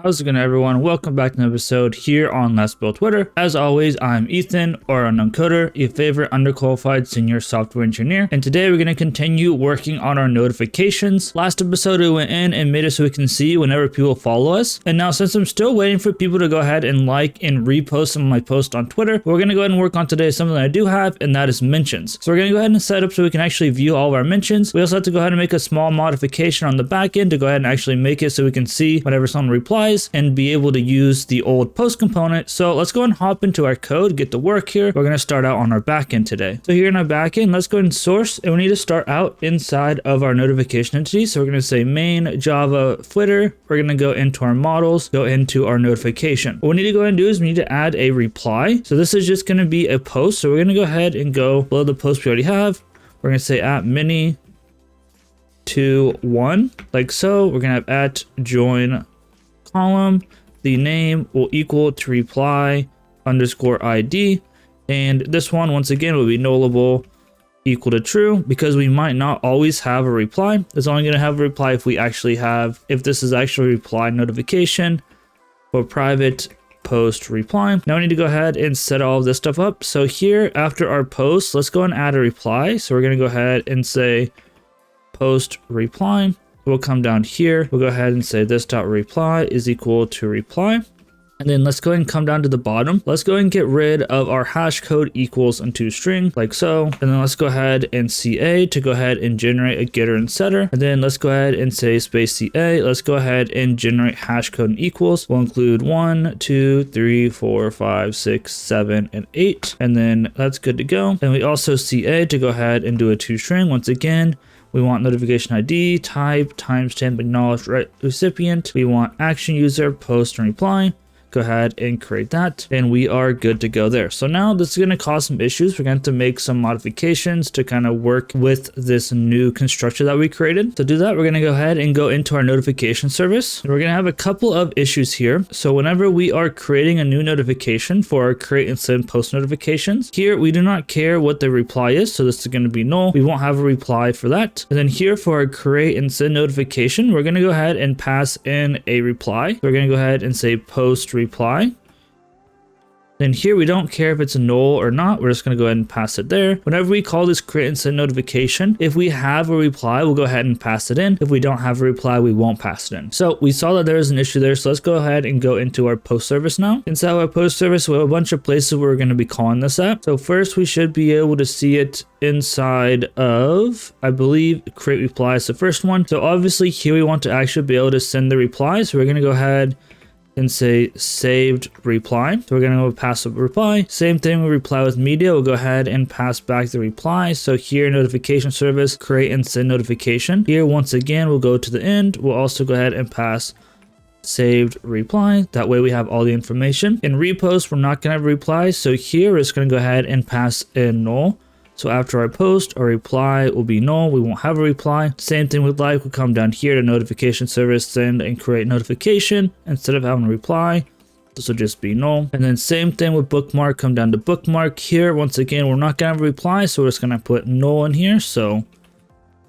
How's it going, everyone? Welcome back to an episode here on Let's Build Twitter. As always, I'm Ethan, or Unknown Coder, your favorite underqualified senior software engineer. And today we're going to continue working on our notifications. Last episode we went in and made it so we can see whenever people follow us. And now since I'm still waiting for people to go ahead and like and repost some of my posts on Twitter, we're going to go ahead and work on today something that I do have, and that is mentions. So we're going to go ahead and set up so we can actually view all of our mentions. We also have to go ahead and make a small modification on the back end to go ahead and actually make it so we can see whenever someone replies and be able to use the old post component. So let's go ahead and hop into our code, get to work here. We're going to start out on our backend today. So here in our backend, let's go ahead and source, and we need to start out inside of our notification entity. So we're going to say main Java footer. We're going to go into our models, go into our notification. What we need to go ahead and do is we need to add a reply. So this is just going to be a post. So we're going to go ahead and go below the post we already have. We're going to say at mini to 1, like so. We're going to have at join column, the name will equal to reply underscore ID, and this one once again will be nullable equal to true, because we might not always have a reply. It's only going to have a reply if we actually have, if this is actually a reply notification for private post reply. Now we need to go ahead and set all of this stuff up. So here after our post, let's go and add a reply. So we're going to go ahead and say post reply. We'll come down here. We'll go ahead and say this dot reply is equal to reply. And then let's go ahead and come down to the bottom. Let's go ahead and get rid of our hash code equals into string, like so. And then let's go ahead and CA to go ahead and generate a getter and setter. And then let's go ahead and say space CA. Let's go ahead and generate hash code and equals. We'll include 1, 2, 3, 4, 5, 6, 7, and 8. And then that's good to go. And we also CA to go ahead and do a toString. Once again, we want notification ID, type, timestamp, acknowledged recipient. We want action user, post, and reply. Go ahead and create that, and we are good to go there. So now this is going to cause some issues. We're going to make some modifications to kind of work with this new constructor that we created. To do that, we're going to go ahead and go into our notification service. And we're going to have a couple of issues here. So whenever we are creating a new notification for our create and send post notifications, here we do not care what the reply is. So this is going to be null. We won't have a reply for that. And then here for our create and send notification, we're going to go ahead and pass in a reply. We're going to go ahead and say post reply. Then here we don't care if it's a null or not. We're just going to go ahead and pass it there. Whenever we call this create and send notification, if we have a reply, we'll go ahead and pass it in. If we don't have a reply, we won't pass it in. So we saw that there is an issue there. So let's go ahead and go into our post service now. Inside our post service, we have a bunch of places where we're going to be calling this at. So first we should be able to see it inside of, I believe, create reply is the first one. So obviously here we want to actually be able to send the reply. So we're going to go ahead and say saved reply. So we're going to go pass a reply. Same thing with reply with media. We'll go ahead and pass back the reply. So here, notification service, create and send notification. Here, once again, we'll go to the end. We'll also go ahead and pass saved reply. That way we have all the information. In repost, we're not going to have a reply. So here, we're just going to go ahead and pass in null. So after our post, our reply will be null. We won't have a reply. Same thing with like, we'll come down here to notification service, send and create notification. Instead of having a reply, this will just be null. And then same thing with bookmark, come down to bookmark here. Once again, we're not gonna have a reply, so we're just gonna put null in here. So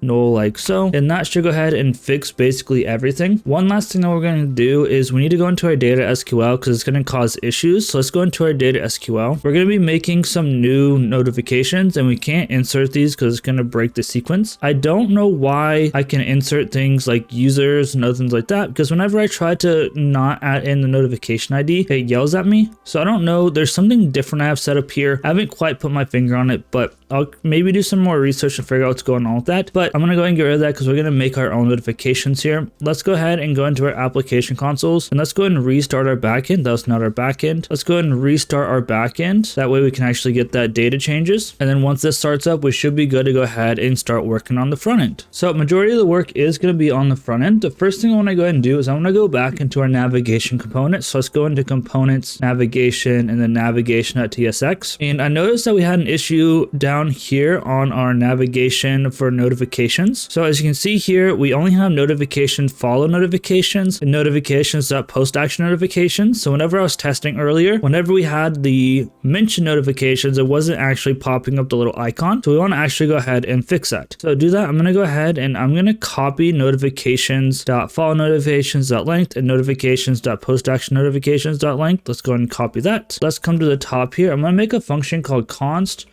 null like so, and that should go ahead and fix basically everything. One last thing that we're going to do is we need to go into our data SQL because it's going to cause issues. So let's go into our data SQL. We're going to be making some new notifications, and we can't insert these because it's going to break the sequence. I don't know why I can insert things like users and other things like that, because whenever I try to not add in the notification ID, it yells at me. So I don't know, there's something different I have set up here. I haven't quite put my finger on it, but I'll maybe do some more research and figure out what's going on with that. But I'm going to go ahead and get rid of that because we're going to make our own notifications here. Let's go ahead and go into our application consoles, and let's go ahead and restart our backend. That's not our backend. Let's go ahead and restart our backend. That way we can actually get that data changes. And then once this starts up, we should be good to go ahead and start working on the front end. So majority of the work is going to be on the front end. The first thing I want to go ahead and do is I want to go back into our navigation component. So let's go into components, navigation, and then navigation.tsx. And I noticed that we had an issue down down here on our navigation for notifications. So as you can see here, we only have notification follow notifications and notifications.post action notifications. So whenever I was testing earlier, whenever we had the mention notifications, it wasn't actually popping up the little icon. So we want to actually go ahead and fix that. So to do that, I'm going to go ahead and I'm going to copy notifications.follow notifications.length and notifications.post action notifications.length. Let's go ahead and copy that. Let's come to the top here. I'm going to make a function called const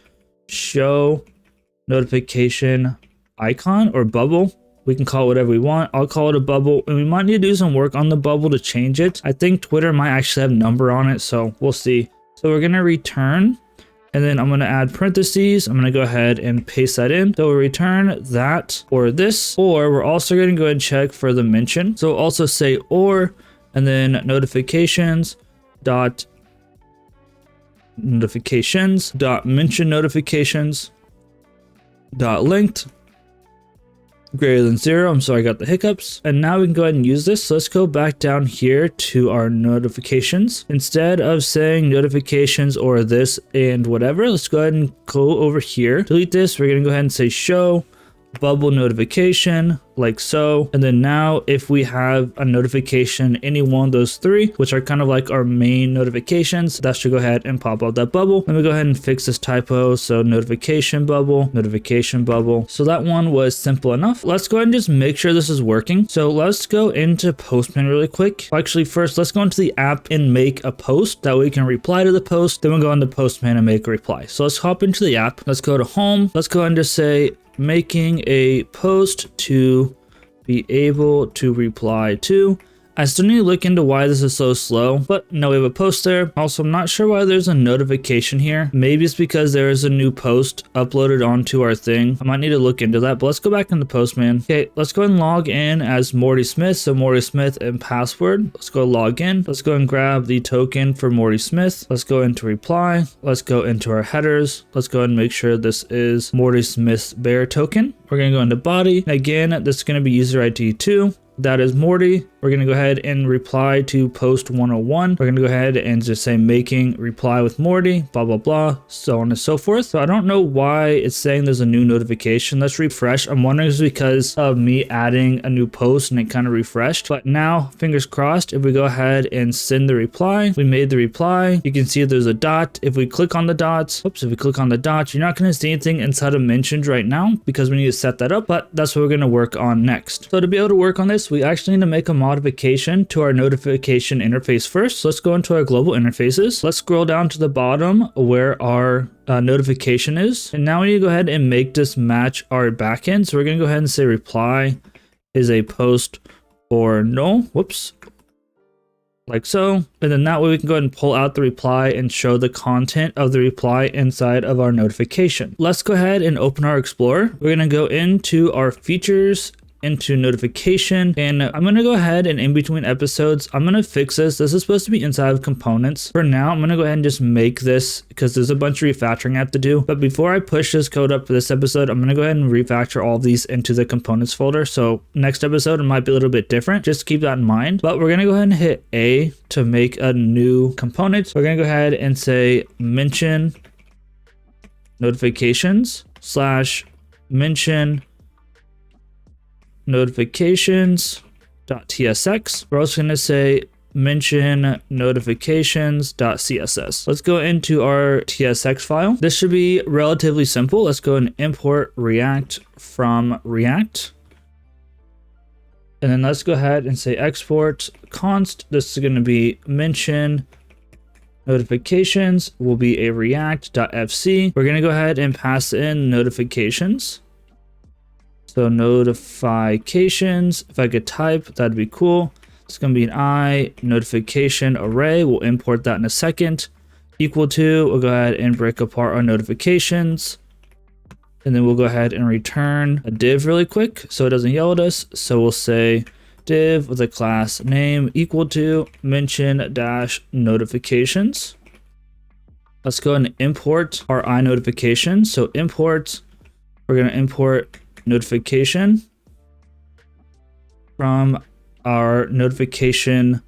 show notification icon or bubble. We can call it whatever we want. I'll call it a bubble, and we might need to do some work on the bubble to change it. I think Twitter might actually have a number on it, so we'll see. So we're going to return, and then I'm going to add parentheses. I'm going to go ahead and paste that in. So we'll return that or this, or we're also going to go ahead and check for the mention. So we'll also say or, and then notifications dot mention notifications dot length greater than 0. I'm sorry, I got the hiccups. And now we can go ahead and use this. So let's go back down here to our notifications. Instead of saying notifications or this and whatever, let's go ahead and go over here. Delete this. We're going to go ahead and say show bubble notification like so. And then now if we have a notification, any one of those three, which are kind of like our main notifications, that should go ahead and pop up that bubble. Let me go ahead and fix this typo. So notification bubble. So that one was simple enough. Let's go ahead and just make sure this is working. So let's go into Postman really quick. Actually, first, let's go into the app and make a post. That way we can reply to the post. Then we'll go into Postman and make a reply. So let's hop into the app. Let's go to home. Let's go ahead and just say making a post to be able to reply to. I still need to look into why this is so slow, but no, we have a post there. Also, I'm not sure why there's a notification here. Maybe it's because there is a new post uploaded onto our thing. I might need to look into that, but let's go back into Postman. Okay, let's go ahead and log in as Morty Smith. So Morty Smith and password. Let's go log in. Let's go and grab the token for Morty Smith. Let's go into reply. Let's go into our headers. Let's go ahead and make sure this is Morty Smith's bear token. We're going to go into body. Again, this is going to be user ID 2. That is Morty. We're going to go ahead and reply to post 101. We're going to go ahead and just say making reply with Morty, blah, blah, blah, so on and so forth. So I don't know why it's saying there's a new notification. Let's refresh. I'm wondering if it's because of me adding a new post and it kind of refreshed. But now, fingers crossed, if we go ahead and send the reply, we made the reply. You can see there's a dot. If we click on the dots, if we click on the dots, you're not going to see anything inside of mentions right now because we need to set that up, but that's what we're going to work on next. So to be able to work on this, we actually need to make a modification to our notification interface first. So let's go into our global interfaces. Let's scroll down to the bottom where our notification is. And now we need to go ahead and make this match our backend. So we're going to go ahead and say reply is a post or no. Whoops. Like so. And then that way we can go ahead and pull out the reply and show the content of the reply inside of our notification. Let's go ahead and open our Explorer. We're going to go into our features, into notification, and I'm going to go ahead and in between episodes, I'm going to fix this. This is supposed to be inside of components. For now, I'm going to go ahead and just make this because there's a bunch of refactoring I have to do. But before I push this code up for this episode, I'm going to go ahead and refactor all of these into the components folder. So next episode, it might be a little bit different. Just keep that in mind. But we're going to go ahead and hit A to make a new component. We're going to go ahead and say mention notifications / mention notifications.tsx. We're also going to say mention notifications.css. Let's go into our tsx file. This should be relatively simple. Let's go and import React from React. And then let's go ahead and say export const. This is going to be mention notifications will be a react.fc. We're going to go ahead and pass in notifications. So notifications, if I could type, that'd be cool. It's going to be an I notification array. We'll import that in a second. Equal to, we'll go ahead and break apart our notifications. And then we'll go ahead and return a div really quick so it doesn't yell at us. So we'll say div with a class name equal to mention dash notifications. Let's go ahead and import our I notification. So import, we're going to import notification from our notification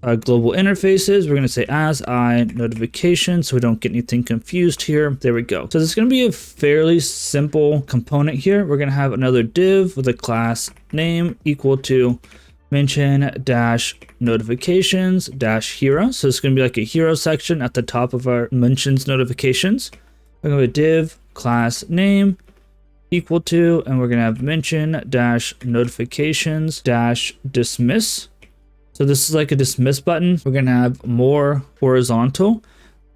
global interfaces, we're going to say as I notification so we don't get anything confused here. There we go. So this is going to be a fairly simple component here. We're going to have another div with a class name equal to mention dash notifications dash hero. So it's going to be like a hero section at the top of our mentions notifications. We're going to have a div class name equal to, and we're going to have mention dash notifications dash dismiss. So this is like a dismiss button. We're going to have more horizontal.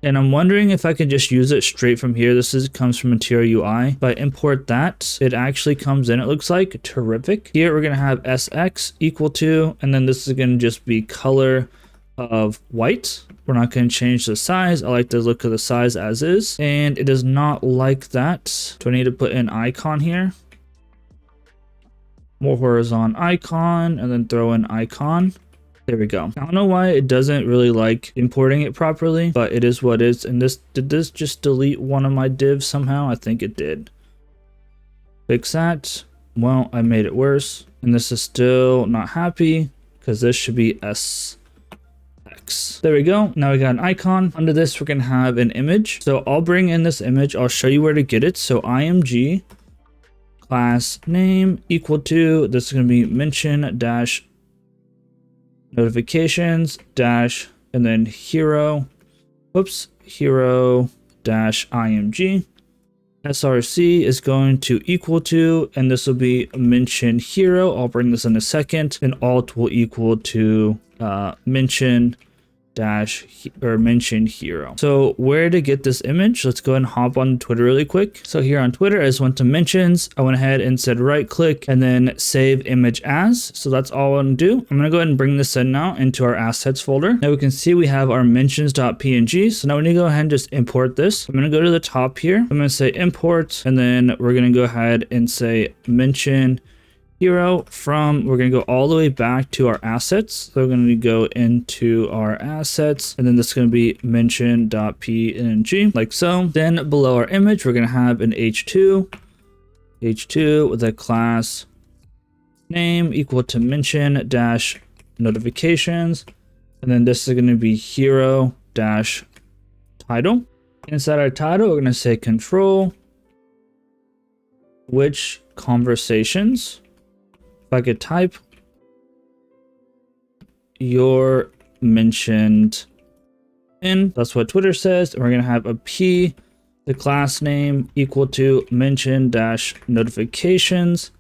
And I'm wondering if I can just use it straight from here. Comes from Material UI. If I import that, it actually comes in, it looks like. Terrific. Here we're going to have SX equal to, and then this is going to just be color of white. We're not going to change the size. I like the look of the size as is. And it does not like that. Do I need to put an icon here? More horizontal icon, and then throw in icon. There we go. I don't know why it doesn't really like importing it properly, but it is what it is. And did this just delete one of my divs somehow? I think it did. Fix that. Well, I made it worse. And this is still not happy because this should be SX. There we go. Now we got an icon. Under this, we're going to have an image. So I'll bring in this image. I'll show you where to get it. So img class name equal to, this is going to be mention dash notifications dash, and then hero dash img. src is going to equal to, and this will be mention hero. I'll bring this in a second, and alt will equal to mention dash or mention hero. So where to get this image? Let's go ahead and hop on Twitter really quick. So here on Twitter, I just went to mentions. I went ahead and said right click and then save image as. So that's all I'm gonna do. I'm gonna go ahead and bring this in now into our assets folder. Now we can see we have our mentions.png. So now we need to go ahead and just import this. I'm gonna go to the top here. I'm gonna say import, and then we're gonna go ahead and say mention hero from, we're going to go all the way back to our assets. So we're going to go into our assets, and then this is going to be mention.png like so. Then below our image, we're going to have an h2 with a class name equal to mention dash notifications. And then this is going to be hero dash title. Inside our title, we're going to say control which conversations. If I could type you're mentioned in, that's what Twitter says. And we're going to have a P, the class name equal to mention dash notifications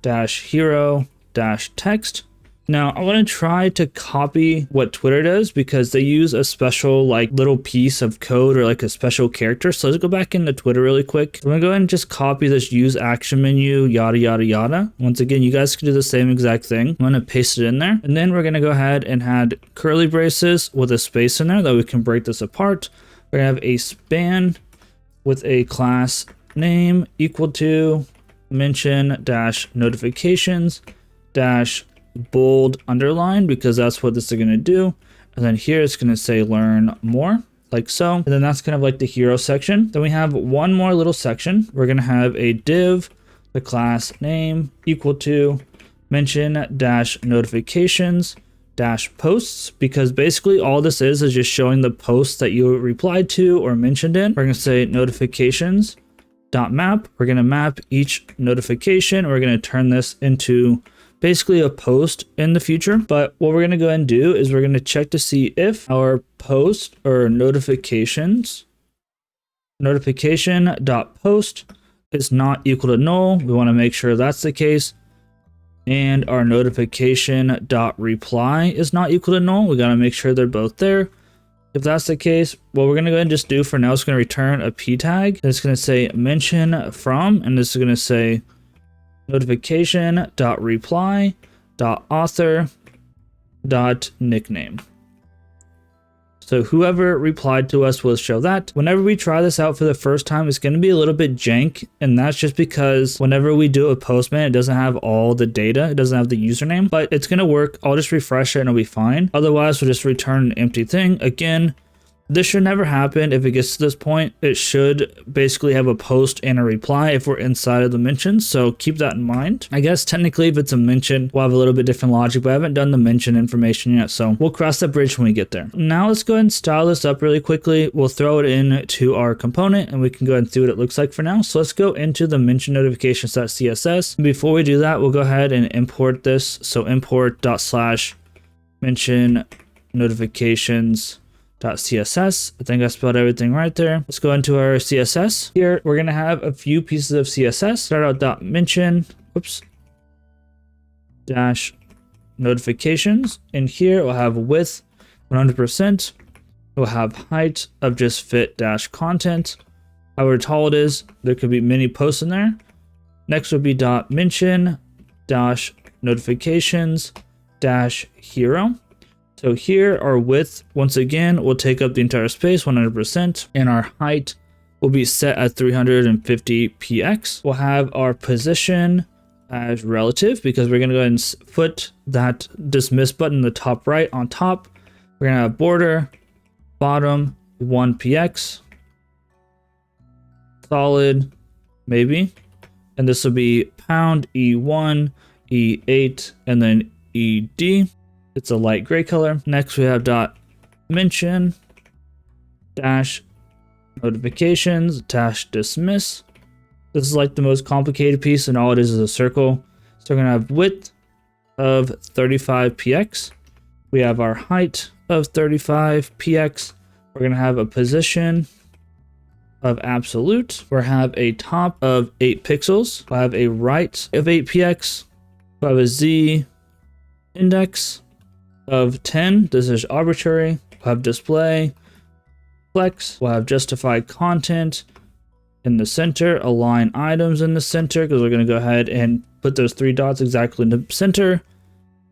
dash hero dash text. Now I want to try to copy what Twitter does because they use a special like little piece of code or like a special character. So let's go back into Twitter really quick. I'm gonna go ahead and just copy this use action menu, yada, yada, yada. Once again, you guys can do the same exact thing. I'm gonna paste it in there. And then we're gonna go ahead and add curly braces with a space in there that we can break this apart. We're gonna have a span with a class name equal to mention dash notifications dash bold underline, because that's what this is going to do. And then here it's going to say learn more like so. And then that's kind of like the hero section. Then we have one more little section. We're going to have a div, the class name equal to mention dash notifications dash posts, because basically all this is just showing the posts that you replied to or mentioned in. We're going to say notifications dot map. We're going to map each notification. We're going to turn this into basically a post in the future. But what we're going to go ahead and do is we're going to check to see if our post or notification dot post is not equal to null. We want to make sure that's the case. And our notification dot reply is not equal to null. We got to make sure they're both there. If that's the case, what we're going to go ahead and just do for now is going to return a p tag. It's going to say mention from, and this is going to say notification dot reply dot author dot nickname. So whoever replied to us will show that. Whenever we try this out for the first time, it's going to be a little bit jank, and that's just because whenever we do a postman, it doesn't have all the data. It doesn't have the username, but it's going to work. I'll just refresh it and it'll be fine. Otherwise, we'll just return an empty thing. Again, This should never happen. If it gets to this point, it should basically have a post and a reply if we're inside of the mention. So keep that in mind. I guess technically if it's a mention, we'll have a little bit different logic, but I haven't done the mention information yet. So we'll cross that bridge when we get there. Now let's go ahead and style this up really quickly. We'll throw it into our component and we can go ahead and see what it looks like for now. So let's go into the mention notifications.css. Before we do that, we'll go ahead and import this. So import./mention notifications.css. I think I spelled everything right there. Let's go into our CSS. Here, we're going to have a few pieces of CSS. Start out .mention, dash notifications. And here we'll have width 100%. We'll have height of just fit dash content. However tall it is, there could be many posts in there. Next would be .mention dash notifications dash hero. So here our width, once again, will take up the entire space 100%, and our height will be set at 350 px. We'll have our position as relative because we're gonna go ahead and put that dismiss button in the top right on top. We're gonna have border, bottom, 1 px, solid, maybe, and this will be pound E1, E8, and then ED. It's a light gray color. Next we have .mention dash notifications dash dismiss. This is like the most complicated piece, and all it is a circle. So we're gonna have width of 35 px. We have our height of 35 px. We're gonna have a position of absolute. We'll have a top of 8 pixels. We'll have a right of 8 px. We'll have a z index of 10. This is arbitrary. We'll have display, flex. We'll have justified content in the center, align items in the center, because we're going to go ahead and put those 3 dots exactly in the center.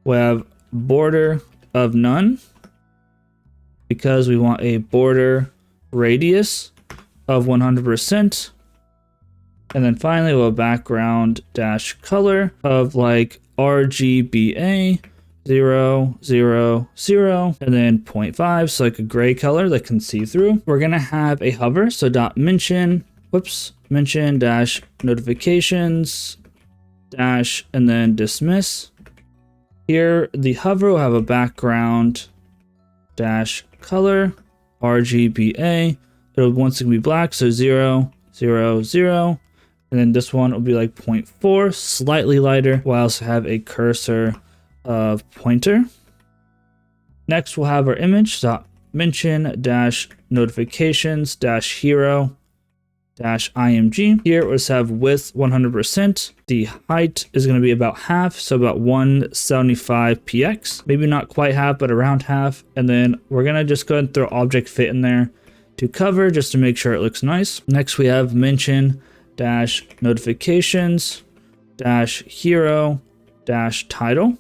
We'll have border of none, because we want a border radius of 100%. And then finally, we'll have background dash color of like RGBA 0, 0, 0, and then 0.5, so like a gray color that can see through. We're gonna have a hover, so mention dash notifications dash and then dismiss. Here the hover will have a background dash color RGBA. It'll once again be black, so 0, 0, 0, and then this one will be like 0.4, slightly lighter. We'll also have a cursor of pointer. Next we'll have our image mention dash notifications dash hero dash img. Here we'll just have width 100%. The height is going to be about half, so about 175 px, maybe not quite half but around half. And then we're going to just go ahead and throw object fit in there to cover just to make sure it looks nice. Next we have mention dash notifications dash hero dash title.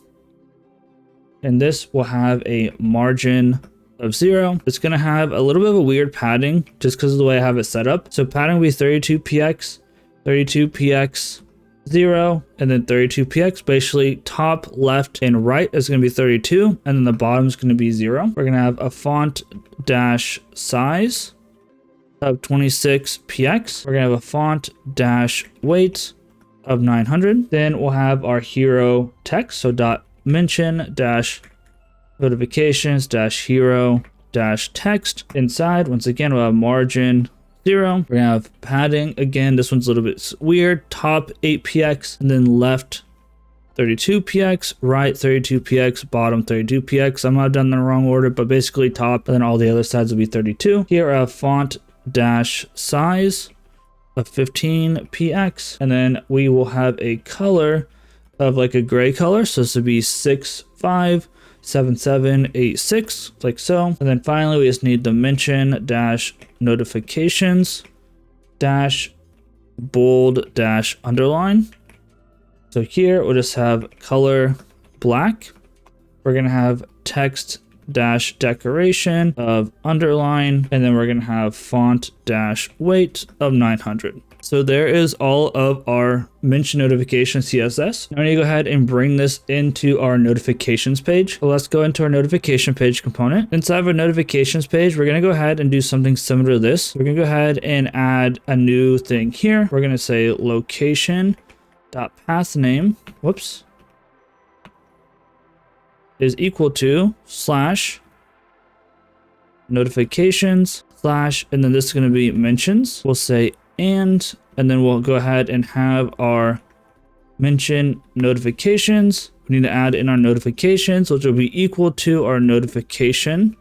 And this will have a margin of 0. It's going to have a little bit of a weird padding just because of the way I have it set up. So padding will be 32 px, 0, and then 32 px. Basically top, left, and right is going to be 32, and then the bottom is going to be 0. We're going to have a font dash size of 26 px. We're going to have a font dash weight of 900. Then we'll have our hero text, so mention dash notifications dash hero dash text. Inside, once again, we'll have margin 0. We're gonna have padding again. This one's a little bit weird. Top 8 px, and then left 32 px, right 32 px, bottom 32 px. I might have done in the wrong order, but basically top, and then all the other sides will be 32. Here I have font dash size of 15 px, and then we will have a color of like a gray color, so this would be 657786, like so. And then finally we just need the mention dash notifications dash bold dash underline. So here we'll just have color black. We're gonna have text dash decoration of underline, and then we're gonna have font dash weight of 900. So there is all of our mention notification CSS. Now we need to go ahead and bring this into our notifications page. So let's go into our notification page component. Inside of our notifications page, we're going to go ahead and do something similar to this. We're going to go ahead and add a new thing here. We're going to say location.pathname, whoops, is equal to /notifications/ and then this is going to be mentions. We'll say and then we'll go ahead and have our mention notifications. We need to add in our notifications, which will be equal to our notification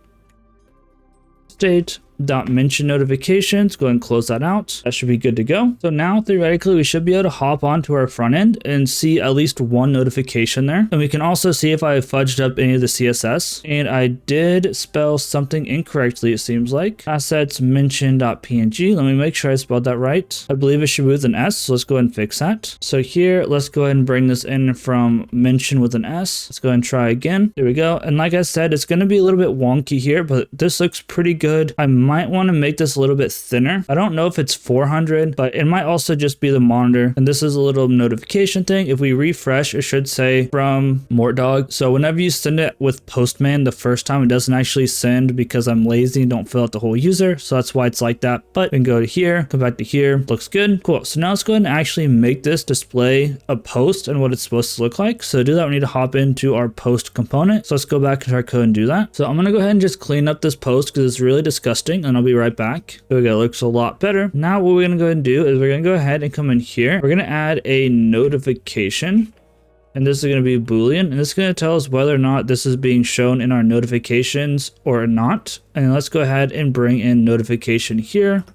state.mention notifications. Go ahead and close that out. That should be good to go. So now theoretically we should be able to hop onto our front end and see at least one notification there. And we can also see if I fudged up any of the CSS. And I did spell something incorrectly, it seems like. Assets mention.png. Let me make sure I spelled that right. I believe it should be with an S, so let's go ahead and fix that. So here, let's go ahead and bring this in from mention with an S. Let's go ahead and try again. There we go. And like I said, it's going to be a little bit wonky here, but this looks pretty good. I might want to make this a little bit thinner. I don't know if it's 400, but it might also just be the monitor. And this is a little notification thing. If we refresh, it should say from Mortdog. So whenever you send it with Postman the first time, it doesn't actually send because I'm lazy and don't fill out the whole user. So that's why it's like that. But we can go to here, come back to here. Looks good. Cool. So now let's go ahead and actually make this display a post and what it's supposed to look like. So to do that, we need to hop into our post component. So let's go back into our code and do that. So I'm going to go ahead and just clean up this post because it's really disgusting, and I'll be right back. There we go. It looks a lot better. Now what we're going to go ahead and do is we're going to go ahead and come in here. We're going to add a notification, and this is going to be Boolean, and this is going to tell us whether or not this is being shown in our notifications or not. And let's go ahead and bring in notification here.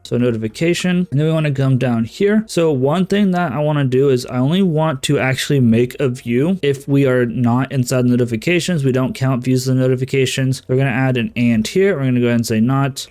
So notification, and then we want to come down here. So one thing that I want to do is I only want to actually make a view if we are not inside the notifications. We don't count views of the notifications. We're going to add an and here. We're going to go ahead and say not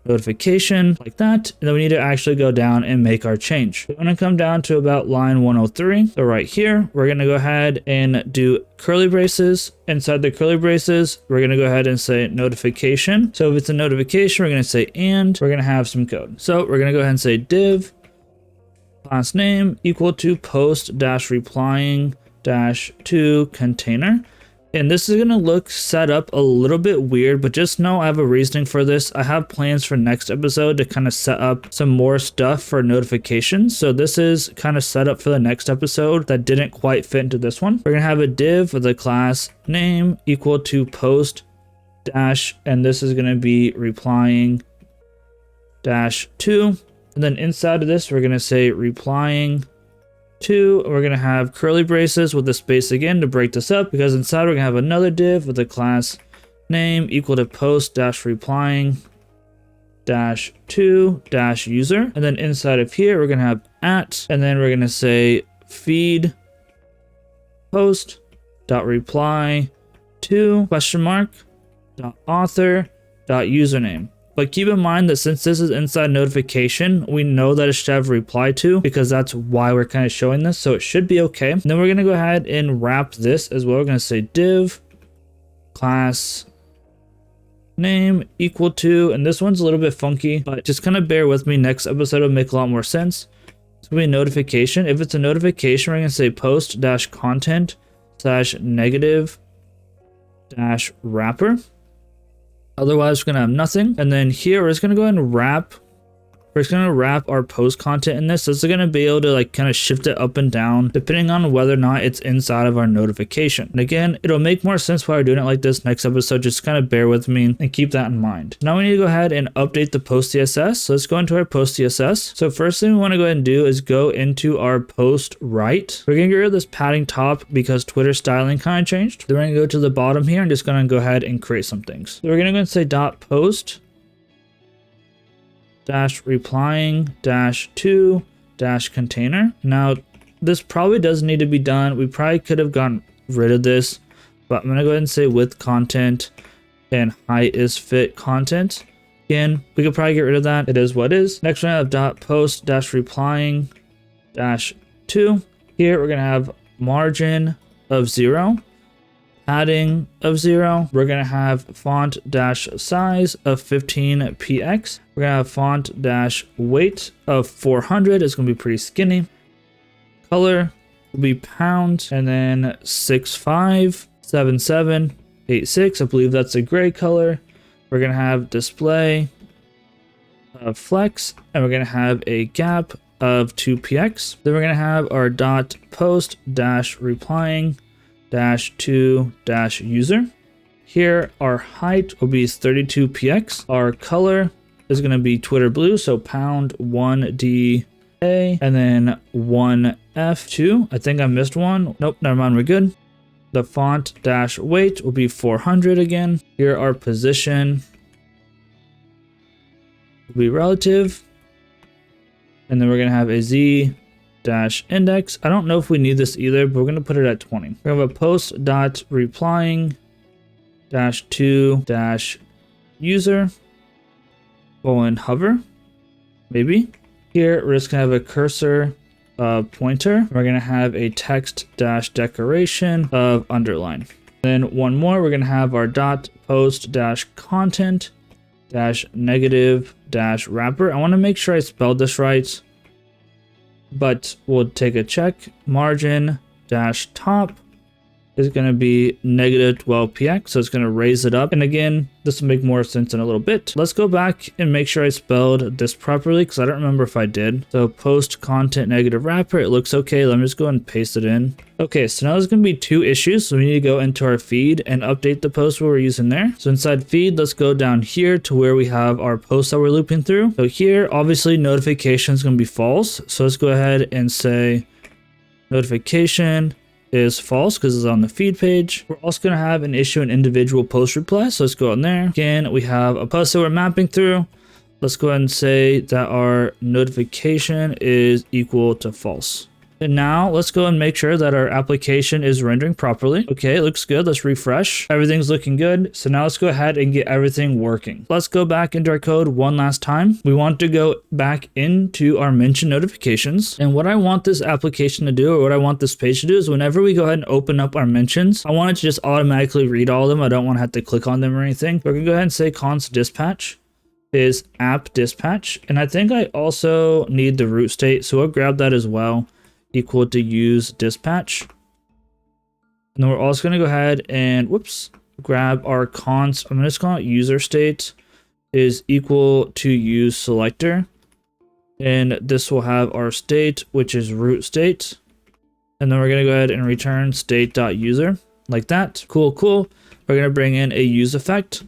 notification like that. And then we need to actually go down and make our change. We're going to come down to about line 103. So right here, we're going to go ahead and do curly braces. Inside the curly braces, we're going to go ahead and say notification. So if it's a notification, we're going to say and we're going to have some code. So we're going to go ahead and say div class name equal to post dash replying dash to container. And this is going to look set up a little bit weird, but just know I have a reasoning for this. I have plans for next episode to kind of set up some more stuff for notifications. So this is kind of set up for the next episode that didn't quite fit into this one. We're going to have a div with a class name equal to post dash, and this is going to be replying dash to. And then inside of this, we're going to say replying to. We're going to have curly braces with a space again to break this up, because inside we're going to have another div with a class name equal to post dash replying dash to dash user. And then inside of here, we're going to have at, and then we're going to say feed post dot reply to question mark dot author dot username. But keep in mind that since this is inside notification, we know that it should have reply to, because that's why we're kind of showing this. So it should be okay. And then we're going to go ahead and wrap this as well. We're going to say div class name equal to, and this one's a little bit funky, but just kind of bear with me. Next episode will make a lot more sense. It's going to be a notification. If it's a notification, we're going to say post dash content slash negative dash wrapper. Otherwise, we're going to have nothing. And then here, we're just going to go ahead and wrap. We're just going to wrap our post content in this. So it's going to be able to like kind of shift it up and down depending on whether or not it's inside of our notification. And again, it'll make more sense why we're doing it like this next episode. Just kind of bear with me and keep that in mind. Now we need to go ahead and update the post CSS. So let's go into our post CSS. So first thing we want to go ahead and do is go into our post right. We're going to get rid of this padding top because Twitter styling kind of changed. Then we're going to go to the bottom here and just going to go ahead and create some things. So we're going to go and say dot post dash replying dash to dash container. Now this probably doesn't need to be done. We probably could have gotten rid of this, but I'm gonna go ahead and say with content and height is fit content. Again, we could probably get rid of that. It is what it is. Next we have dot post dash replying dash to. Here we're gonna have margin of 0. padding of 0. We're going to have font dash size of 15px. We're going to have font dash weight of 400. It's going to be pretty skinny. Color will be pound, and then 657786. I believe that's a gray color. We're going to have display of flex, and we're going to have a gap of 2px. Then we're going to have our dot post dash replying dash to dash user. Here our height will be 32px. Our color is going to be Twitter blue, so pound 1DA and then 1F2. I think I missed one. Nope, never mind, we're good. The font dash weight will be 400 again. Here our position will be relative. And then we're going to have a Z dash index. I don't know if we need this either, but we're going to put it at 20. We have a post dot replying dash to dash user colon hover, maybe. Here we're just going to have a cursor pointer. We're going to have a text dash decoration of underline. Then one more, we're going to have our dot post dash content dash negative dash wrapper. I want to make sure I spelled this right, but we'll take a check. Margin dash top is going to be negative 12px, so it's going to raise it up. And again, this will make more sense in a little bit. Let's go back and make sure I spelled this properly, because I don't remember if I did. So post content negative wrapper, it looks okay. Let me just go and paste it in. Okay, so now there's going to be two issues. So we need to go into our feed and update the post we're using there. So inside feed, let's go down here to where we have our posts that we're looping through. So here, obviously notification is going to be false. So let's go ahead and say notification is false because it's on the feed page. We're also going to have an issue an individual post reply. So let's go in there. Again, we have a post that we're mapping through. Let's go ahead and say that our notification is equal to false. And now let's go and make sure that our application is rendering properly. Okay, it looks good. Let's refresh. Everything's looking good. So now let's go ahead and get everything working. Let's go back into our code one last time. We want to go back into our mention notifications. And what I want this application to do, or what I want this page to do, is whenever we go ahead and open up our mentions, I want it to just automatically read all of them. I don't want to have to click on them or anything. We're going to go ahead and say const dispatch is app dispatch. And I think I also need the root state, so we'll grab that as well. Equal to use dispatch. And then we're also going to go ahead and grab our const. I'm just going to call it user state is equal to use selector. And this will have our state, which is root state. And then we're going to go ahead and return state.user like that. Cool. We're going to bring in a use effect.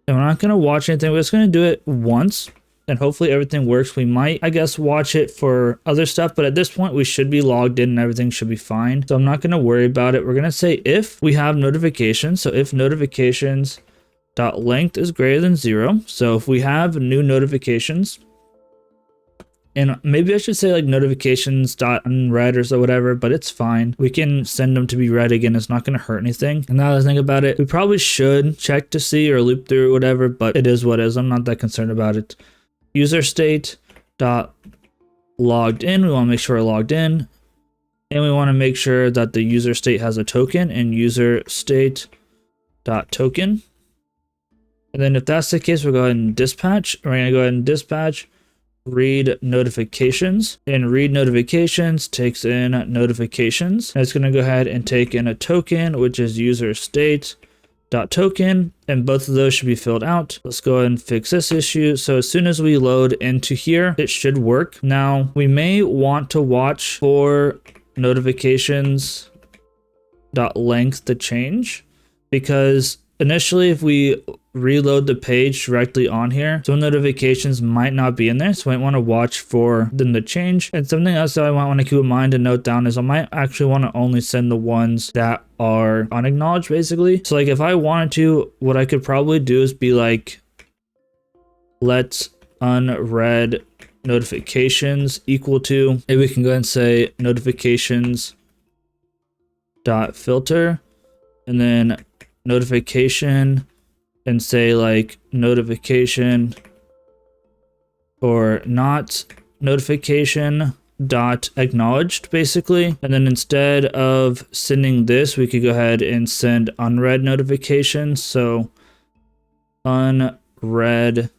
And we're not going to watch anything. We're just going to do it once. And hopefully everything works. We might, I guess, watch it for other stuff, but at this point we should be logged in and everything should be fine. So I'm not going to worry about it. We're going to say if we have notifications. So if notifications dot length is greater than 0. So if we have new notifications, and maybe I should say like notifications dot unread or so whatever, but it's fine. We can send them to be read again. It's not going to hurt anything. And now that I think about it, we probably should check to see or loop through or whatever, but it is what it is. I'm not that concerned about it. User state dot logged in. We want to make sure we're logged in, and we want to make sure that the user state has a token in user state dot token. And then if that's the case, we'll go ahead and dispatch. We're going to go ahead and dispatch read notifications, and read notifications takes in notifications. And it's going to go ahead and take in a token, which is user state dot token, and both of those should be filled out. Let's go ahead and fix this issue. So as soon as we load into here, it should work. Now we may want to watch for notifications dot length to change, because initially if we reload the page directly on here, some notifications might not be in there, so I might want to watch for them to change. And something else that I might want to keep in mind and note down is I might actually want to only send the ones that are unacknowledged, basically. So like if I wanted to, what I could probably do is be like, let's unread notifications equal to, maybe we can go ahead and say notifications dot filter, and then notification, and say like notification or not notification dot acknowledged basically. And then instead of sending this, we could go ahead and send unread notifications. So unread,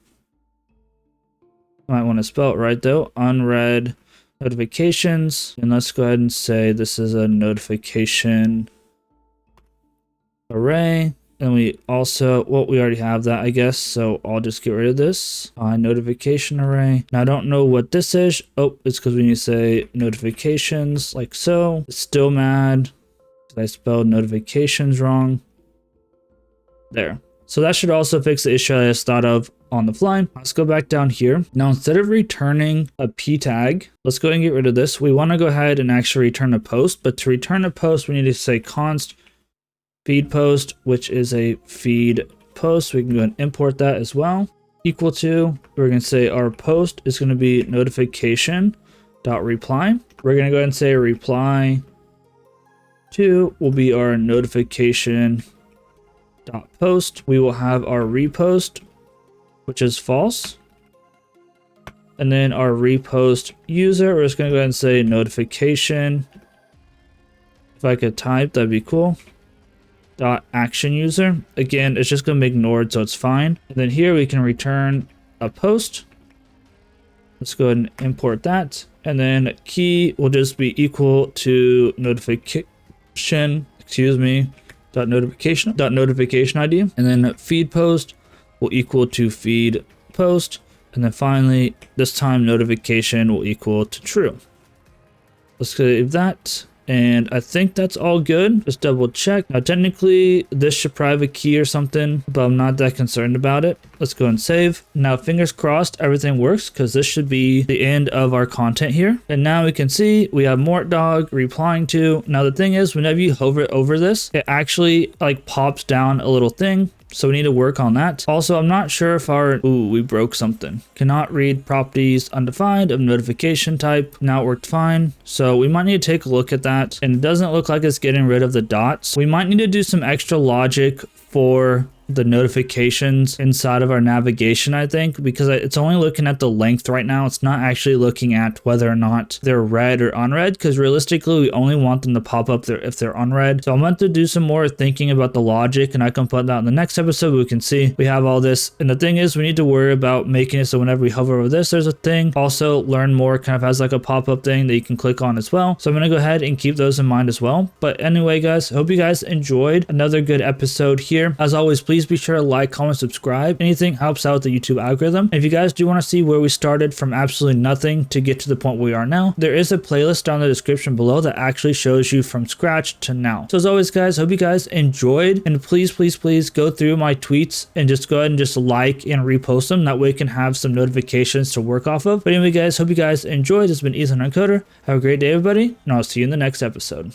I might want to spell it right though, unread notifications. And let's go ahead and say this is a notification array. And we also, well, we already have that, I guess. So I'll just get rid of this notification array. Now I don't know what this is. Oh, it's because we need to say notifications like so. It's still mad because I spelled notifications wrong. There. So that should also fix the issue I just thought of on the fly. Let's go back down here. Now, instead of returning a p tag, let's go ahead and get rid of this. We want to go ahead and actually return a post, but to return a post, we need to say const feed post, which is a feed post. We can go and import that as well. Equal to, we're going to say our post is going to be notification.reply. We're going to go ahead and say reply to will be our notification.post. We will have our repost, which is false. And then our repost user, we're just going to go ahead and say notification. If I could type, that'd be cool. Dot action user. Again, it's just going to be ignored, so it's fine. And then here we can return a post. Let's go ahead and import that. And then key will just be equal to notification, dot notification ID. And then feed post will equal to feed post. And then finally, this time notification will equal to true. Let's save that. And I think that's all good. Just double check. Now, technically, this should probably have a key or something, but I'm not that concerned about it. Let's go and save. Now, fingers crossed, everything works because this should be the end of our content here. And now we can see we have Mort Dog replying to. Now, the thing is, whenever you hover over this, it actually like pops down a little thing. So we need to work on that. Also, I'm not sure if we broke something. Cannot read properties undefined of notification type. Now it worked fine. So we might need to take a look at that. And it doesn't look like it's getting rid of the dots. We might need to do some extra logic for the notifications inside of our navigation, I think, because it's only looking at the length right now. It's not actually looking at whether or not they're read or unread, because realistically we only want them to pop up there if they're unread. So I'm going to do some more thinking about the logic, and I can put that in the next episode. We can see we have all this, and the thing is we need to worry about making it so whenever we hover over this, there's a thing. Also, learn more kind of has like a pop-up thing that you can click on as well. So I'm going to go ahead and keep those in mind as well. But anyway, guys, hope you guys enjoyed another good episode here. As always, please be sure to like, comment, subscribe. Anything helps out the YouTube algorithm. And if you guys do want to see where we started from absolutely nothing to get to the point we are now, there is a playlist down in the description below that actually shows you from scratch to now. So as always, guys, hope you guys enjoyed, and please go through my tweets and just go ahead and just like and repost them. That way you can have some notifications to work off of. But anyway, guys, hope you guys enjoyed. This has been Ethan Uncoder. Have a great day, everybody, and I'll see you in the next episode.